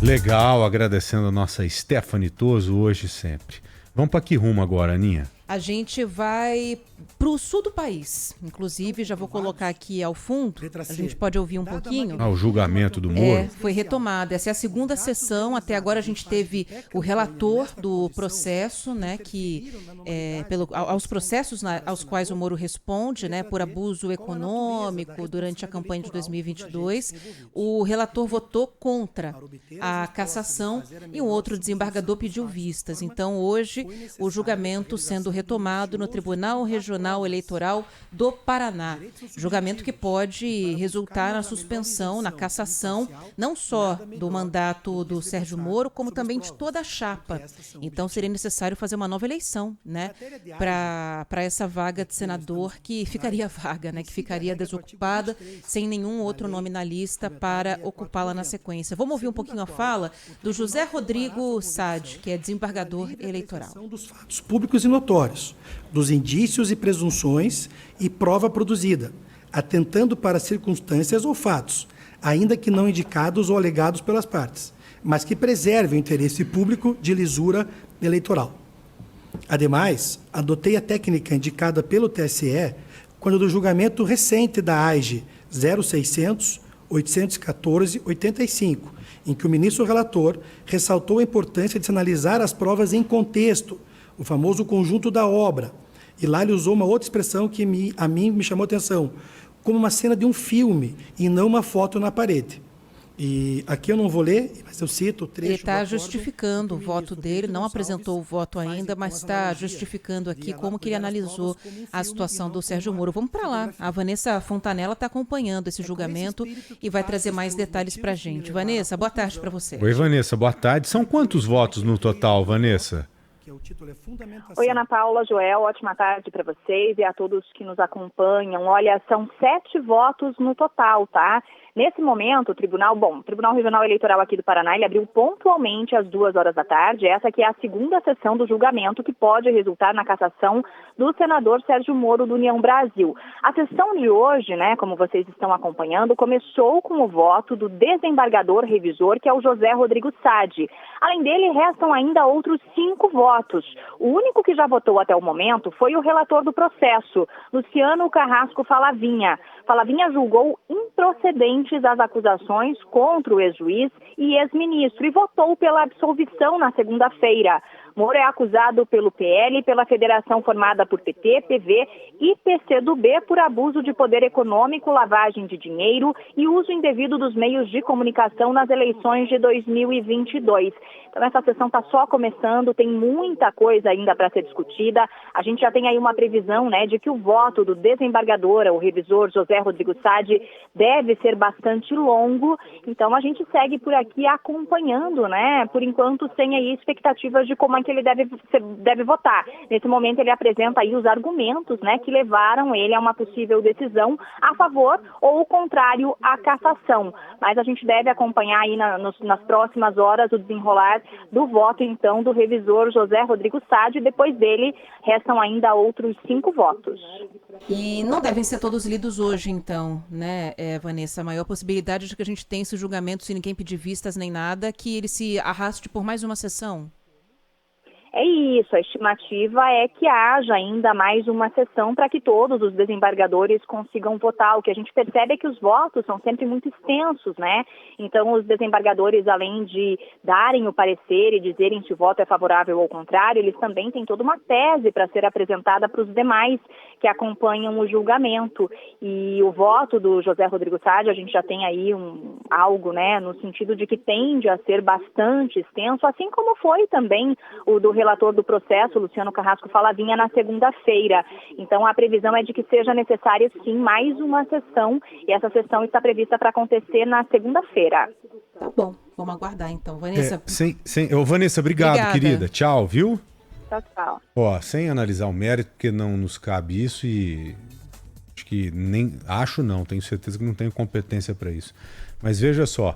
Legal, agradecendo a nossa Stephanie Toso hoje e sempre. Vamos para que rumo agora, Aninha? A gente vai para o sul do país. Inclusive, já vou colocar aqui ao fundo. A gente pode ouvir um pouquinho. O julgamento do Moro? Foi retomado. Essa é a segunda sessão. Até agora a gente teve o relator do processo, né, que aos processos aos quais o Moro responde, né, por abuso econômico durante a campanha de 2022. O relator votou contra a cassação e um outro desembargador pediu vistas. Então, hoje, o julgamento sendo retomado no Tribunal Regional Eleitoral do Paraná. Julgamento que pode resultar na suspensão, na cassação, não só do mandato do Sérgio Moro, como também de toda a chapa. Então, seria necessário fazer uma nova eleição, né, para essa vaga de senador que ficaria vaga, né, que ficaria desocupada, sem nenhum outro nome na lista para ocupá-la na sequência. Vamos ouvir um pouquinho a fala do José Rodrigo Sade, que é desembargador eleitoral. Dos fatos públicos e notórios, dos indícios e presunções e prova produzida, atentando para circunstâncias ou fatos, ainda que não indicados ou alegados pelas partes, mas que preservem o interesse público de lisura eleitoral. Ademais, adotei a técnica indicada pelo TSE quando do julgamento recente da AIGE 0600-814-85, em que o ministro relator ressaltou a importância de se analisar as provas em contexto, o famoso conjunto da obra. E lá ele usou uma outra expressão que a mim me chamou a atenção, como uma cena de um filme e não uma foto na parede. E aqui eu não vou ler, mas eu cito o trecho. Ele está justificando o voto dele, não apresentou o voto ainda, mas está justificando aqui como que ele analisou a situação do Sérgio Moro. Vamos para lá. A Vanessa Fontanella está acompanhando esse julgamento e vai trazer mais detalhes para a gente. Vanessa, boa tarde para você. Oi, Vanessa, boa tarde. São quantos votos no total, Vanessa? Oi, Ana Paula, Joel, ótima tarde para vocês e a todos que nos acompanham. Olha, são 7 votos no total, tá? Nesse momento, o Tribunal Regional Eleitoral aqui do Paraná, ele abriu pontualmente às 2h da tarde. Essa aqui é a segunda sessão do julgamento que pode resultar na cassação do senador Sérgio Moro do União Brasil. A sessão de hoje, né, como vocês estão acompanhando, começou com o voto do desembargador revisor, que é o José Rodrigo Sade. Além dele, restam ainda outros 5 votos. O único que já votou até o momento foi o relator do processo, Luciano Carrasco Falavinha. Falavinha julgou improcedentes as acusações contra o ex-juiz e ex-ministro e votou pela absolvição na segunda-feira. Moro é acusado pelo PL e pela federação formada por PT, PV e PCdoB por abuso de poder econômico, lavagem de dinheiro e uso indevido dos meios de comunicação nas eleições de 2022. Então essa sessão está só começando, tem muita coisa ainda para ser discutida. A gente já tem aí uma previsão, né, de que o voto do desembargador, o revisor José Rodrigo Sade, deve ser bastante longo. Então a gente segue por aqui acompanhando, né, por enquanto sem aí expectativas de como é que ele deve votar. Nesse momento ele apresenta aí os argumentos, né, que levaram ele a uma possível decisão a favor ou o contrário à cassação. Mas a gente deve acompanhar aí nas próximas horas o desenrolar do voto, então, do revisor José Rodrigo Sade. Depois dele, restam ainda outros 5 votos. E não devem ser todos lidos hoje, então, né, Vanessa? A maior possibilidade de que a gente tenha esse julgamento, sem ninguém pedir vistas nem nada, que ele se arraste por mais uma sessão? É isso, a estimativa é que haja ainda mais uma sessão para que todos os desembargadores consigam votar. O que a gente percebe é que os votos são sempre muito extensos, né? Então, os desembargadores, além de darem o parecer e dizerem se o voto é favorável ou contrário, eles também têm toda uma tese para ser apresentada para os demais que acompanham o julgamento. E o voto do José Rodrigo Sade, a gente já tem aí algo, né, no sentido de que tende a ser bastante extenso, assim como foi também o do relator do processo, Luciano Carrasco Falavinha, na segunda-feira. Então, a previsão é de que seja necessária, sim, mais uma sessão, e essa sessão está prevista para acontecer na segunda-feira. Tá bom, vamos aguardar, então. Vanessa... Vanessa, obrigado, querida. Tchau, viu? Tchau, tchau. Ó, sem analisar o mérito, porque não nos cabe isso e tenho certeza que não tenho competência para isso. Mas veja só,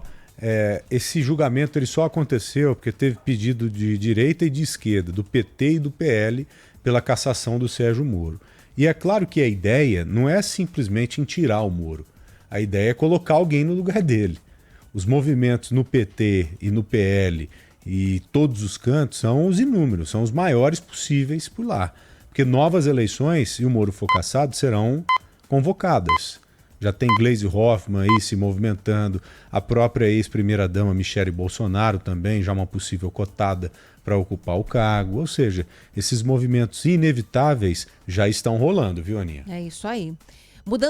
esse julgamento ele só aconteceu porque teve pedido de direita e de esquerda, do PT e do PL, pela cassação do Sérgio Moro. E é claro que a ideia não é simplesmente em tirar o Moro. A ideia é colocar alguém no lugar dele. os movimentos no PT e no PL e todos os cantos são os inúmeros, são os maiores possíveis por lá. Porque novas eleições, se o Moro for cassado, serão convocadas. Já tem Gleisi Hoffmann aí se movimentando, a própria ex-primeira-dama Michele Bolsonaro também, já uma possível cotada para ocupar o cargo. Ou seja, esses movimentos inevitáveis já estão rolando, viu, Aninha? É isso aí. Mudando